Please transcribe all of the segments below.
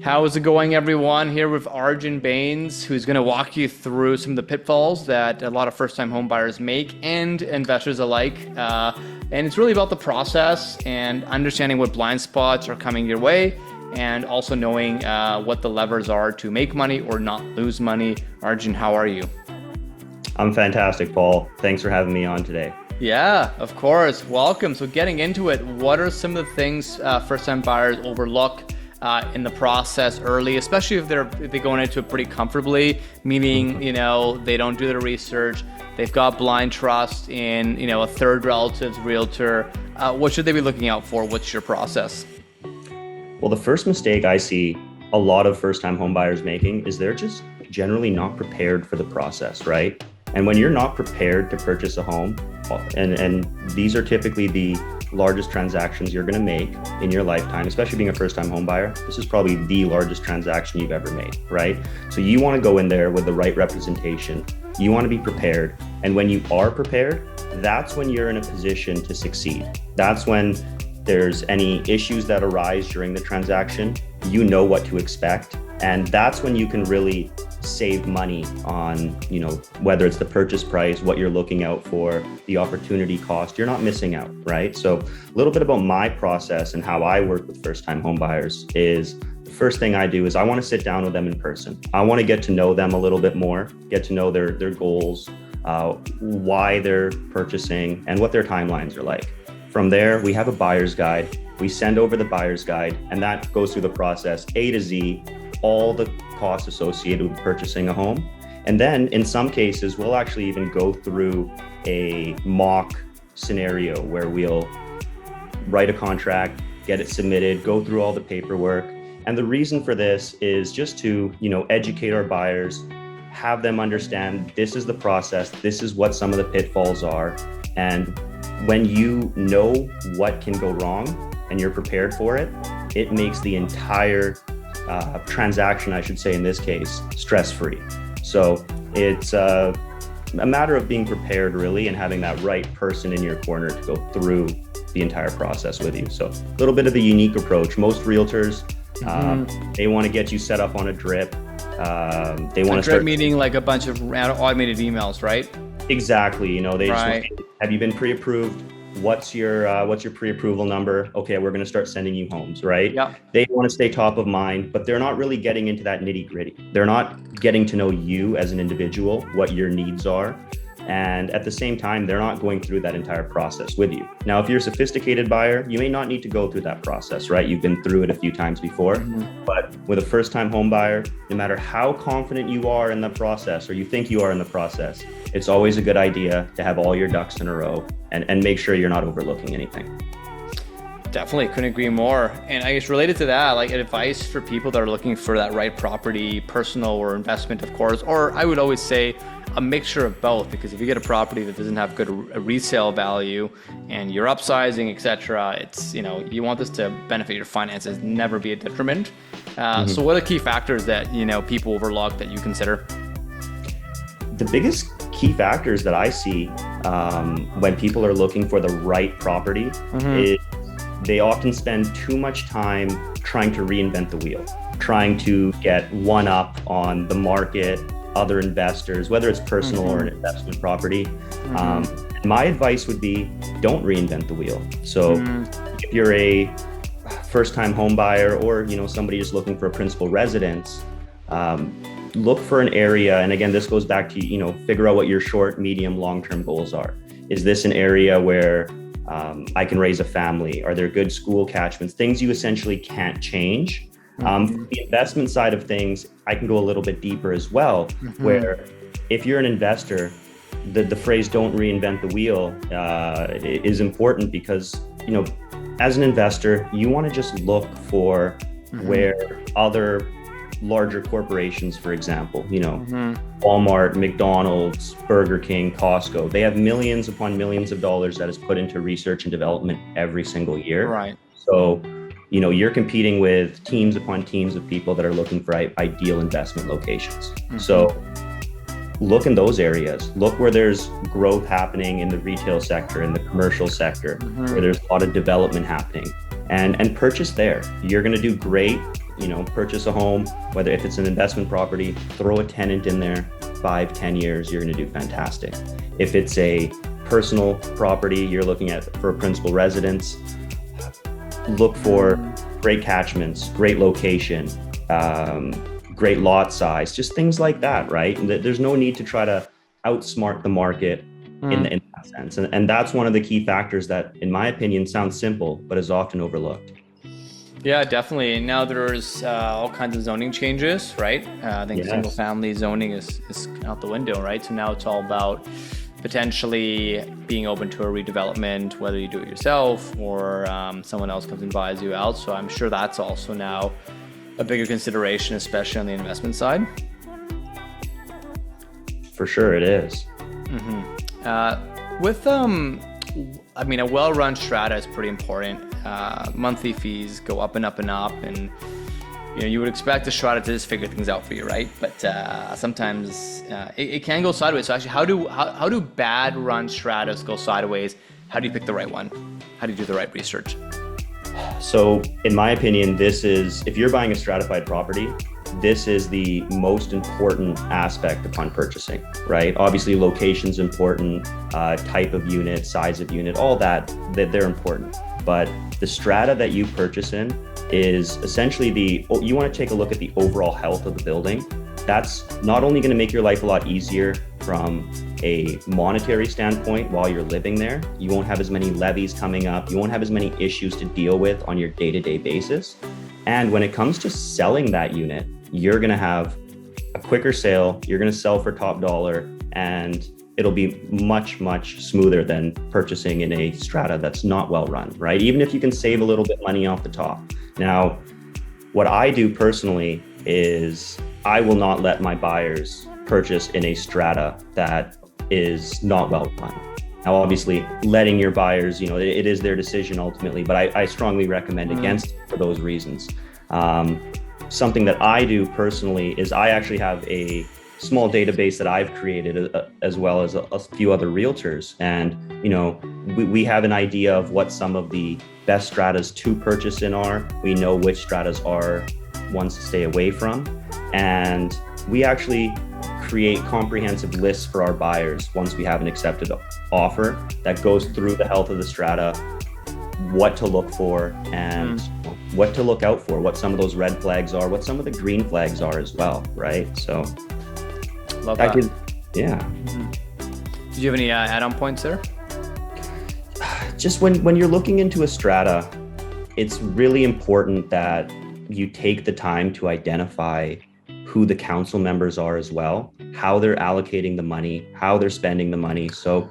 How's it going, everyone? Here with Arjun Bains, who's going to walk you through some of the pitfalls that a lot of first-time home buyers make and investors alike. And it's really about the process and understanding what blind spots are coming your way, and also knowing what the levers are to make money or not lose money. Arjun, how are you? I'm fantastic, Paul. Thanks for having me on today. Yeah, of course. Welcome. So getting into it, what are some of the things first-time buyers overlook in the process early, especially if they're going into it pretty comfortably, meaning, they don't do their research, they've got blind trust in, a third relative's realtor. What should they be looking out for? What's your process? Well, the first mistake I see a lot of first-time home buyers making is they're just generally not prepared for the process, right? And when you're not prepared to purchase a home, and these are typically the largest transactions you're going to make in your lifetime, especially being a first-time home buyer, this is probably the largest transaction you've ever made, right? So you want to go in there with the right representation. You want to be prepared. And when you are prepared, that's when you're in a position to succeed. That's when there's any issues that arise during the transaction, you know what to expect. And that's when you can really save money on, whether it's the purchase price, what you're looking out for, the opportunity cost, you're not missing out, right? So a little bit about my process and how I work with first-time home buyers is the first thing I do is I want to sit down with them in person. I want to get to know them a little bit more, get to know their goals, why they're purchasing, and what their timelines are like. From there, we have a buyer's guide. We send over the buyer's guide, and that goes through the process A to Z, all the costs associated with purchasing a home. And then in some cases, we'll actually even go through a mock scenario where we'll write a contract, get it submitted, go through all the paperwork. And the reason for this is just to, educate our buyers, have them understand this is the process, this is what some of the pitfalls are. And when you know what can go wrong and you're prepared for it, it makes the entire transaction, I should say in this case, stress-free. So it's a matter of being prepared really and having that right person in your corner to go through the entire process with you. So a little bit of a unique approach. Most realtors, they want to get you set up on a drip. They want to start meaning like a bunch of automated emails, right? Exactly. They just want, have you been pre-approved? What's your pre-approval number? Okay, we're going to start sending you homes, right? Yeah. They want to stay top of mind, but they're not really getting into that nitty-gritty. They're not getting to know you as an individual, what your needs are. And at the same time, they're not going through that entire process with you. Now, if you're a sophisticated buyer, you may not need to go through that process, right? You've been through it a few times before. But with a first-time home buyer, no matter how confident you are in the process or you think you are in the process, it's always a good idea to have all your ducks in a row and make sure you're not overlooking anything. Definitely couldn't agree more. And I guess related to that, like advice for people that are looking for that right property, personal or investment, of course, or I would always say a mixture of both, because if you get a property that doesn't have good resale value and you're upsizing, etc., it's, you want this to benefit your finances, never be a detriment. So what are the key factors that, people overlook that you consider? The biggest key factors that I see when people are looking for the right property is they often spend too much time trying to reinvent the wheel, trying to get one up on the market, other investors, whether it's personal or an investment property. My advice would be don't reinvent the wheel. So if you're a first-time home buyer or somebody just looking for a principal residence, look for an area. And again, this goes back to, figure out what your short, medium, long-term goals are. Is this an area where I can raise a family? Are there good school catchments? Things you essentially can't change. The investment side of things, I can go a little bit deeper as well, where if you're an investor, the phrase don't reinvent the wheel is important because, as an investor, you want to just look for where other larger corporations, for example, Walmart, McDonald's, Burger King, Costco, they have millions upon millions of dollars that is put into research and development every single year. Right. So, you're competing with teams upon teams of people that are looking for ideal investment locations. So look in those areas. Look where there's growth happening in the retail sector, in the commercial sector, where there's a lot of development happening, and purchase there. You're going to do great purchase a home, whether if it's an investment property, throw a tenant in there, 5-10 years, you're going to do fantastic. If it's a personal property you're looking at for a principal residence, look for great catchments, great location, great lot size, just things like that, right? And there's no need to try to outsmart the market in that sense. And that's one of the key factors that, in my opinion, sounds simple, but is often overlooked. Yeah, definitely. Now there's all kinds of zoning changes, right? I think single family zoning is out the window, right? So now it's all about potentially being open to a redevelopment, whether you do it yourself or someone else comes and buys you out. So I'm sure that's also now a bigger consideration, especially on the investment side. For sure it is. With a well-run strata is pretty important. Monthly fees go up and up and up, and you would expect the strata to just figure things out for you, right? But sometimes it can go sideways. So actually, how do bad run stratas go sideways? How do you pick the right one? How do you do the right research? So in my opinion, if you're buying a stratified property, this is the most important aspect upon purchasing, right? Obviously, location's important, type of unit, size of unit, all that they're important. But the strata that you purchase in is essentially you want to take a look at the overall health of the building. That's not only going to make your life a lot easier from a monetary standpoint while you're living there. You won't have as many levies coming up. You won't have as many issues to deal with on your day-to-day basis. And when it comes to selling that unit, you're going to have a quicker sale. You're going to sell for top dollar, and it'll be much, much smoother than purchasing in a strata that's not well run, right? Even if you can save a little bit money off the top. Now, what I do personally is I will not let my buyers purchase in a strata that is not well run. Now, obviously, letting your buyers, it is their decision ultimately, but I strongly recommend against it for those reasons. Something that I do personally is I actually have a small database that I've created as well as a few other realtors. And, we have an idea of what some of the best stratas to purchase in are. We know which stratas are ones to stay away from. And we actually create comprehensive lists for our buyers once we have an accepted offer that goes through the health of the strata, what to look for and what to look out for, what some of those red flags are, what some of the green flags are as well, right? So love that. Yeah. Did you have any add-on points there? Just when you're looking into a strata, it's really important that you take the time to identify who the council members are as well, how they're allocating the money, how they're spending the money. So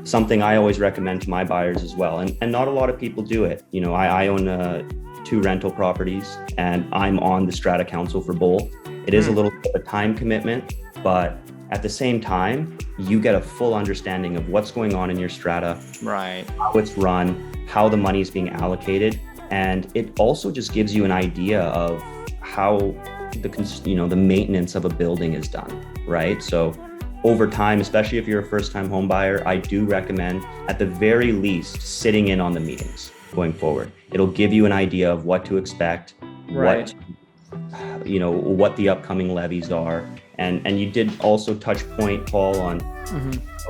something I always recommend to my buyers as well, and not a lot of people do it. I own 2 rental properties and I'm on the strata council for both. It is a little bit of a time commitment, but at the same time, you get a full understanding of what's going on in your strata, right? How it's run, how the money is being allocated. And it also just gives you an idea of how the maintenance of a building is done, right? So over time, especially if you're a first-time home buyer, I do recommend at the very least sitting in on the meetings going forward. It'll give you an idea of what to expect, right? What the upcoming levies are. And you did also touch point, Paul, on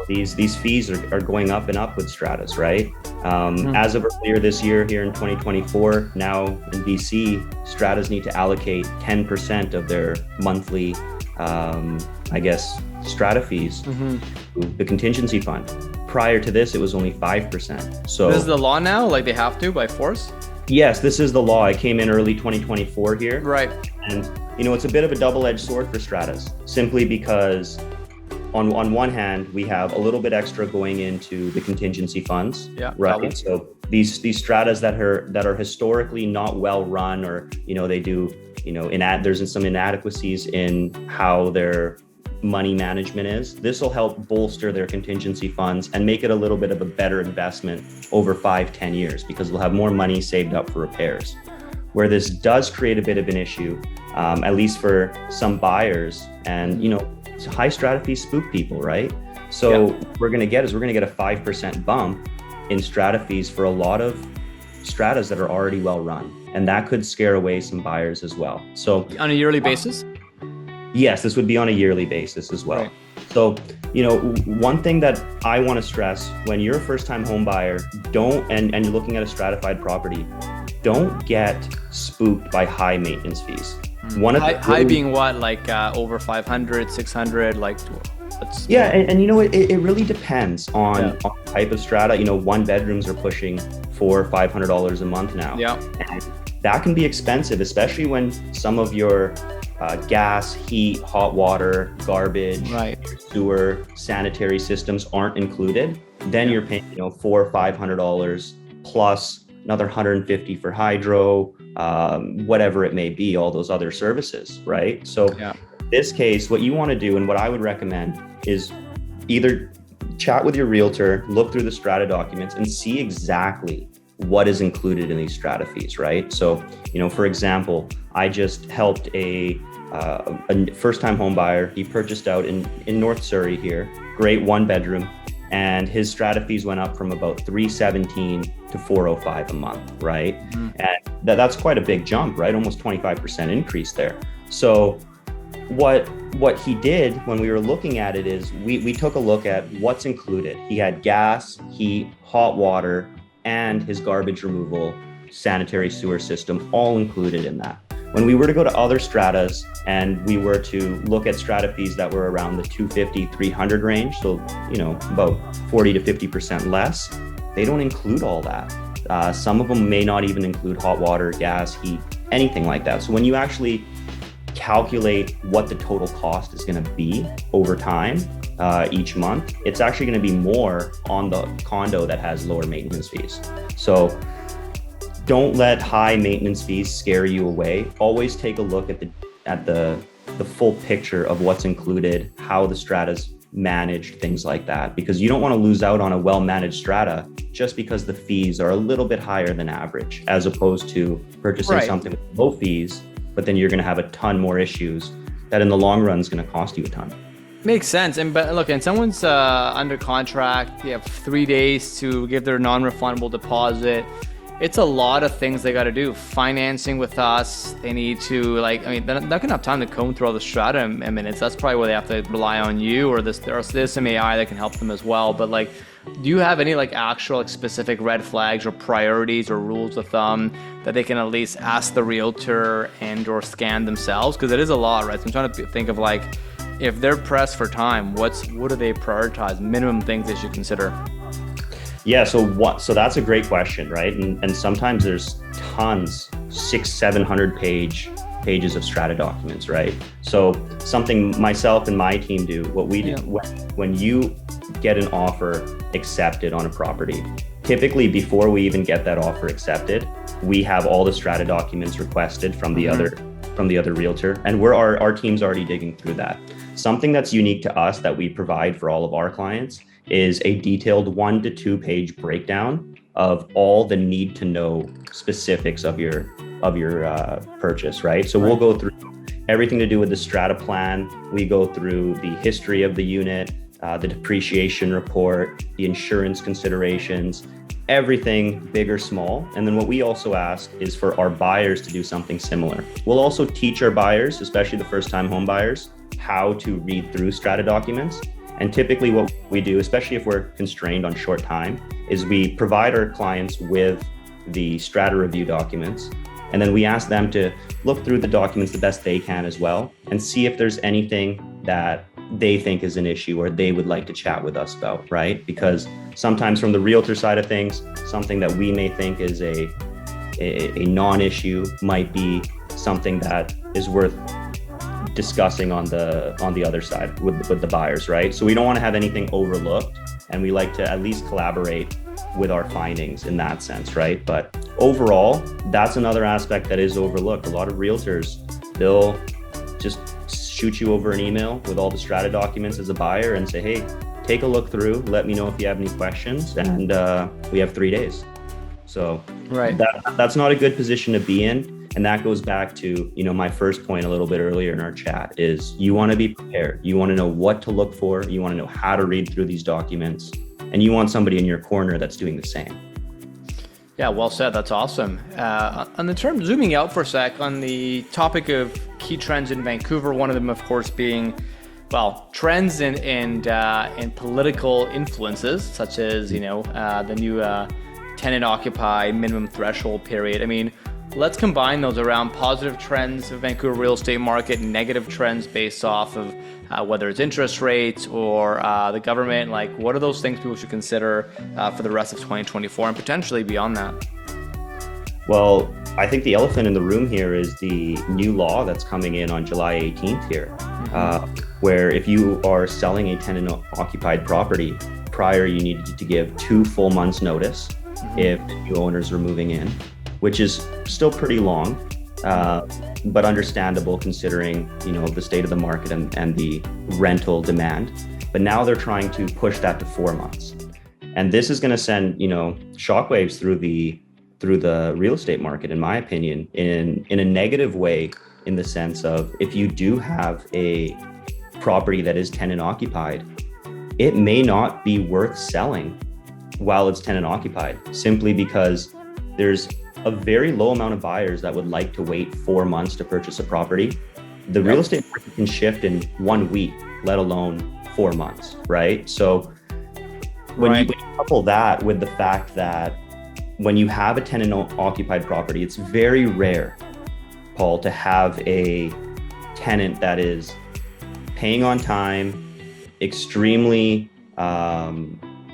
these fees are going up and up with stratas, right? As of earlier this year here in 2024, now in BC, stratas need to allocate 10% of their monthly, strata fees to the contingency fund. Prior to this, it was only 5%. So this is the law now? Like they have to by force? Yes, this is the law. It came in early 2024 here. Right. And, it's a bit of a double-edged sword for stratas, simply because on one hand, we have a little bit extra going into the contingency funds. Yeah. Right. Double. So these stratas that are historically not well run, or, they do, there's some inadequacies in how their money management is. This will help bolster their contingency funds and make it a little bit of a better investment over 5-10 years, because they'll have more money saved up for repairs. Where this does create a bit of an issue, at least for some buyers, and high strata fees spook people, right? So what we're going to get a 5% bump in strata fees for a lot of stratas that are already well run. and that could scare away some buyers as well. So On a yearly basis? yes, this would be on a yearly basis as well. Right. So, one thing that I want to stress when you're a first-time home buyer, and you're looking at a stratified property, don't get spooked by high maintenance fees. One of High being what, like over 500, 600, like yeah, and it really depends on type of strata. One bedrooms are pushing $400-500 a month now. Yeah. And that can be expensive, especially when some of your gas, heat, hot water, garbage, sewer, sanitary systems aren't included. Then you're paying $400 or $500 plus another $150 for hydro, whatever it may be, all those other services, right? So in this case, what you want to do and what I would recommend is either chat with your realtor, look through the strata documents and see exactly what is included in these strata fees, right? So, for example, I just helped a first-time home buyer. He purchased out in North Surrey here, great one bedroom, and his strata fees went up from about $317 to $405 a month, right? And that's quite a big jump, right? Almost 25% increase there. So what he did when we were looking at it is we took a look at what's included. He had gas, heat, hot water, and his garbage removal, sanitary sewer system all included in that. When we were to go to other stratas and we were to look at strata fees that were around the 250, 300 range, so, about 40 to 50% less, they don't include all that. Some of them may not even include hot water, gas, heat, anything like that. So when you actually calculate what the total cost is going to be over time, each month, it's actually going to be more on the condo that has lower maintenance fees. So don't let high maintenance fees scare you away. Always take a look at the full picture of what's included, how the strata's managed, things like that, because you don't want to lose out on a well-managed strata just because the fees are a little bit higher than average, as opposed to purchasing something with low fees, but then you're going to have a ton more issues that in the long run is going to cost you a ton. Makes sense. But look, and someone's under contract, they have 3 days to give their non-refundable deposit. It's a lot of things they got to do. Financing with us, they need to they're not gonna have time to comb through all the strata in minutes. That's probably where they have to rely on you, or there's some AI that can help them as well. But do you have any actual specific red flags or priorities or rules of thumb that they can at least ask the realtor and or scan themselves? Because it is a lot, right? So I'm trying to think of if they're pressed for time, what do they prioritize? Minimum things they should consider. Yeah, so that's a great question, right? And sometimes there's tons, 600-700 pages of strata documents, right? So something myself and my team do, what we do when you get an offer accepted on a property, typically before we even get that offer accepted, we have all the strata documents requested from the other realtor, and our team's already digging through that. Something that's unique to us that we provide for all of our clients is a detailed 1 to 2 page breakdown of all the need to know specifics of your purchase, right? So we'll go through everything to do with the strata plan. We go through the history of the unit, the depreciation report, the insurance considerations, everything big or small. And then what we also ask is for our buyers to do something similar. We'll also teach our buyers, especially the first-time home buyers, how to read through strata documents. And typically what we do, especially if we're constrained on short time, is we provide our clients with the strata review documents. And then we ask them to look through the documents the best they can as well, and see if there's anything that they think is an issue or they would like to chat with us about, right? Because sometimes from the realtor side of things, something that we may think is a non-issue might be something that is worth discussing on the other side with the buyers, right? So we don't want to have anything overlooked, and we like to at least collaborate with our findings in that sense, right? But overall, that's another aspect that is overlooked. A lot of realtors, they'll just shoot you over an email with all the strata documents as a buyer and say, hey, take a look through, let me know if you have any questions, and we have 3 days. So that's not a good position to be in. And that goes back to, my first point a little bit earlier in our chat is you want to be prepared. You want to know what to look for. You want to know how to read through these documents, and you want somebody in your corner that's doing the same. Yeah, well said. That's awesome. On the term, zooming out for a sec, on the topic of key trends in Vancouver, one of them, of course, being, well, trends and political influences, such as, the new tenant occupy minimum threshold period. I mean, let's combine those around positive trends of Vancouver real estate market, negative trends based off of whether it's interest rates or the government. Like, what are those things people should consider for the rest of 2024 and potentially beyond that? Well, I think the elephant in the room here is the new law that's coming in on July 18th here, where if you are selling a tenant-occupied property, prior you need to give 2 full months notice if new owners are moving in, which is still pretty long, but understandable considering the state of the market and the rental demand. But now they're trying to push that to 4 months, and this is going to send shockwaves through the real estate market, in my opinion, in a negative way, in the sense of, if you do have a property that is tenant occupied, it may not be worth selling while it's tenant occupied, simply because there's a very low amount of buyers that would like to wait 4 months to purchase a property. The real estate market can shift in 1 week, let alone 4 months, right? So when you couple that with the fact that when you have a tenant occupied property, it's very rare, Paul, to have a tenant that is paying on time, extremely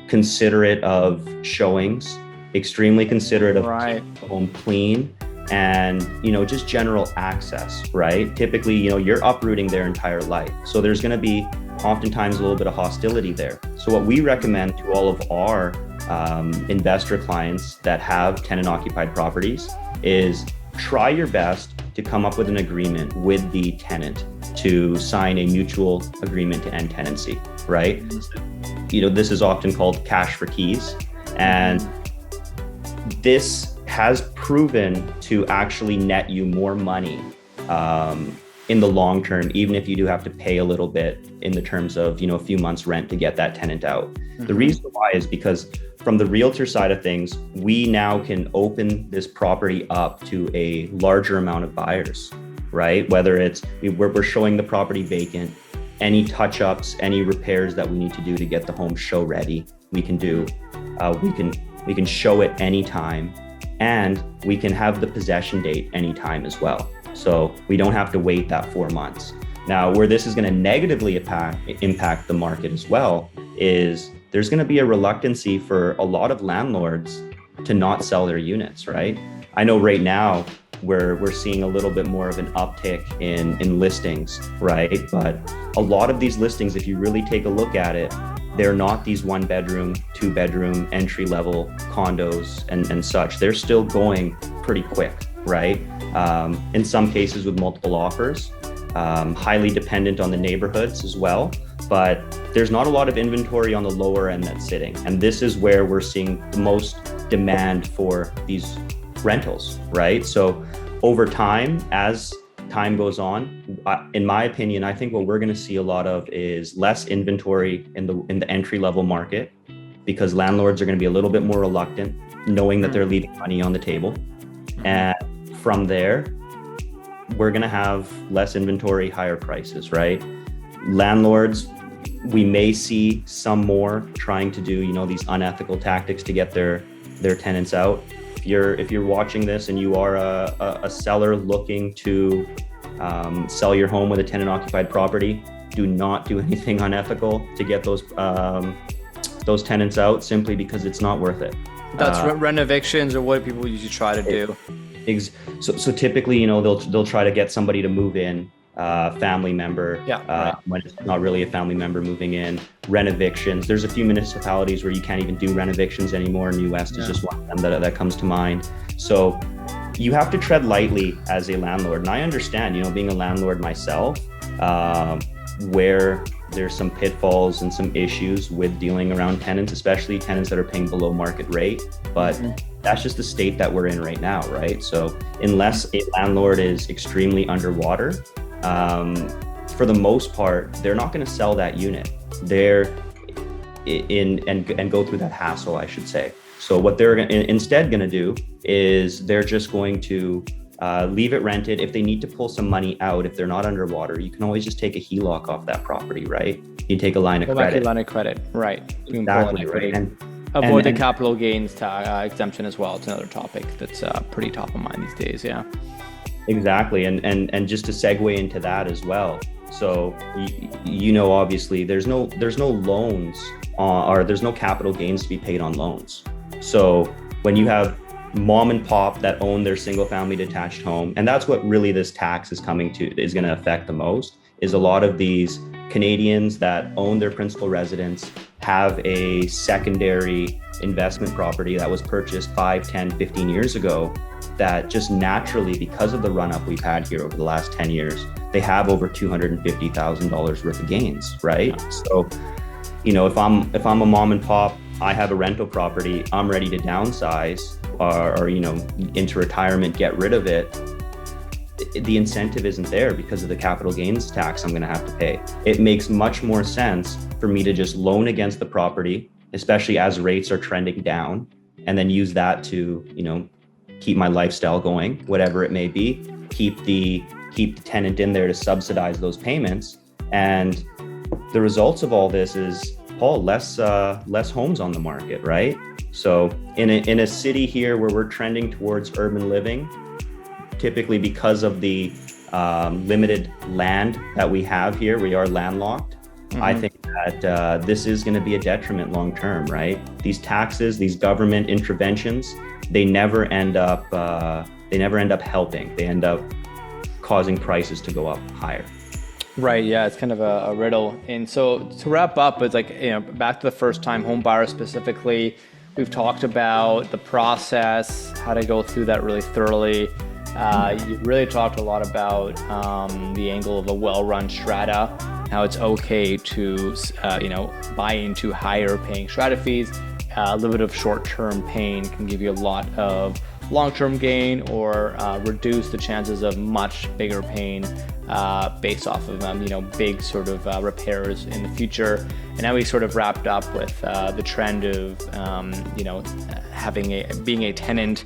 considerate of showings, extremely considerate of keeping the home clean, and just general access, right? Typically, you're uprooting their entire life, so there's going to be oftentimes a little bit of hostility there. So what we recommend to all of our investor clients that have tenant occupied properties is try your best to come up with an agreement with the tenant to sign a mutual agreement to end tenancy, right? This is often called cash for keys, and this has proven to actually net you more money in the long term, even if you do have to pay a little bit in the terms of a few months rent to get that tenant out. The reason why is because from the realtor side of things, we now can open this property up to a larger amount of buyers, right? Whether it's we're showing the property vacant, any touch-ups, any repairs that we need to do to get the home show ready, we can do. We can show it anytime, and we can have the possession date anytime as well. So we don't have to wait that 4 months. Now, where this is going to negatively impact the market as well is there's going to be a reluctancy for a lot of landlords to not sell their units, right? I know right now we're seeing a little bit more of an uptick in listings, right? But a lot of these listings, if you really take a look at it, they're not these 1-bedroom, 2-bedroom, entry-level condos and such. They're still going pretty quick, right? In some cases with multiple offers, highly dependent on the neighborhoods as well. But there's not a lot of inventory on the lower end that's sitting. And this is where we're seeing the most demand for these rentals, right? So over time, as time goes on, in my opinion, I think what we're going to see a lot of is less inventory in the entry level market, because landlords are going to be a little bit more reluctant, knowing that they're leaving money on the table. And from there, we're going to have less inventory, higher prices, right? Landlords, we may see some more trying to do these unethical tactics to get their tenants out. If you're watching this and you are a seller looking to sell your home with a tenant occupied property, do not do anything unethical to get those tenants out, simply because it's not worth it. That's rent evictions, or what people usually try to do. So typically, they'll try to get somebody to move in, family member, when it's not really a family member moving in. Rent evictions. There's a few municipalities where you can't even do rent evictions anymore. New West is just one of them that comes to mind. So you have to tread lightly as a landlord. And I understand, being a landlord myself, where there's some pitfalls and some issues with dealing around tenants, especially tenants that are paying below market rate. But that's just the state that we're in right now, right? So unless a landlord is extremely underwater, for the most part, they're not going to sell that unit. and go through that hassle, I should say. So what they're instead going to do is they're just going to leave it rented. If they need to pull some money out, if they're not underwater, you can always just take a HELOC off that property, right? You take a line of credit. Line of credit, right? Exactly, right. And avoid the capital gains exemption as well. It's another topic that's pretty top of mind these days. Yeah. Exactly, and just to segue into that as well. So you know, obviously, there's no loans or there's no capital gains to be paid on loans. So when you have mom and pop that own their single family detached home, and that's what really this tax is going to affect the most, is a lot of these Canadians that own their principal residence have a secondary investment property that was purchased 5, 10, 15 years ago that just naturally, because of the run up we've had here over the last 10 years, they have over $250,000 worth of gains, right? So, you know, if I'm a mom and pop, I have a rental property, I'm ready to downsize or you know, into retirement, get rid of it. The incentive isn't there because of the capital gains tax I'm going to have to pay. It makes much more sense for me to just loan against the property, especially as rates are trending down, and then use that to, you know, keep my lifestyle going, whatever it may be, keep the tenant in there to subsidize those payments. And the results of all this is, Paul, less homes on the market, right? So in a city here where we're trending towards urban living, typically because of the limited land that we have here, we are landlocked. Mm-hmm. I think that this is going to be a detriment long term, right? These taxes, these government interventions, they never end up helping. They end up causing prices to go up higher. Right. Yeah, it's kind of a riddle. And so to wrap up, it's like, you know, back to the first time home buyer specifically, we've talked about the process, how to go through that really thoroughly. You really talked a lot about the angle of a well-run strata, how it's okay to buy into higher paying strata fees. A little bit of short-term pain can give you a lot of long-term gain or reduce the chances of much bigger pain based off of big sort of repairs in the future. And now we sort of wrapped up with the trend of being a tenant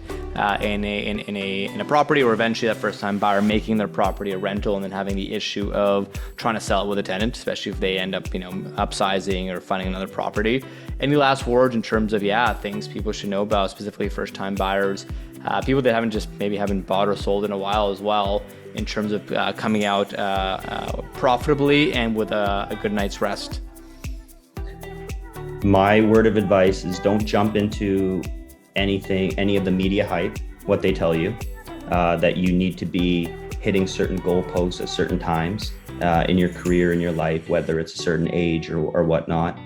in a property, or eventually that first-time buyer making their property a rental, and then having the issue of trying to sell it with a tenant, especially if they end up upsizing or finding another property. Any last words in terms of things people should know about, specifically first-time buyers, people that haven't bought or sold in a while as well, in terms of coming out profitably and with a good night's rest? My word of advice is don't jump into any of the media hype, what they tell you, that you need to be hitting certain goalposts at certain times in your career, in your life, whether it's a certain age or whatnot.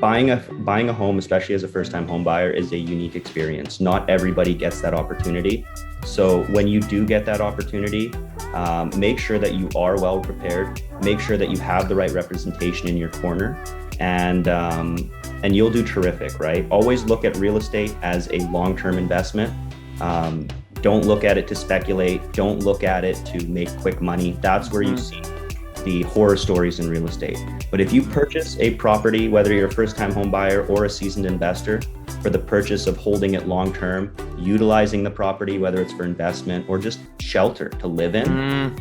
Buying a home, especially as a first-time home buyer, is a unique experience. Not everybody gets that opportunity. So when you do get that opportunity, make sure that you are well prepared. Make sure that you have the right representation in your corner, and you'll do terrific, right? Always look at real estate as a long-term investment. Don't look at it to speculate. Don't look at it to make quick money. That's where you see the horror stories in real estate. But if you purchase a property, whether you're a first-time home buyer or a seasoned investor, for the purchase of holding it long-term, utilizing the property, whether it's for investment or just shelter to live in,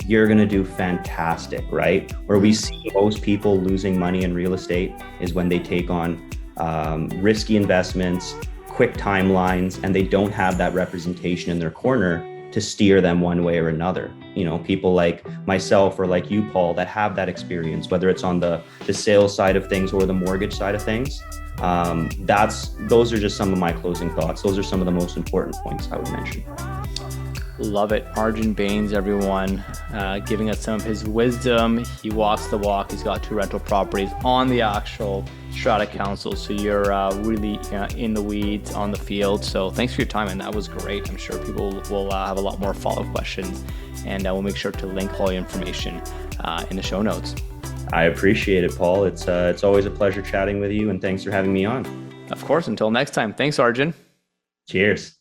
you're going to do fantastic, right? Where we see most people losing money in real estate is when they take on risky investments, quick timelines, and they don't have that representation in their corner to steer them one way or another. You know, people like myself or like you, Paul, that have that experience, whether it's on the sales side of things or the mortgage side of things. Those are just some of my closing thoughts. Those are some of the most important points I would mention. Love it. Arjun Bains, everyone, giving us some of his wisdom. He walks the walk. He's got 2 rental properties on the actual Strata Council. So you're really in the weeds on the field. So thanks for your time, and that was great. I'm sure people will have a lot more follow-up questions, and we'll make sure to link all your information in the show notes. I appreciate it, Paul. It's always a pleasure chatting with you, and thanks for having me on. Of course. Until next time. Thanks, Arjun. Cheers.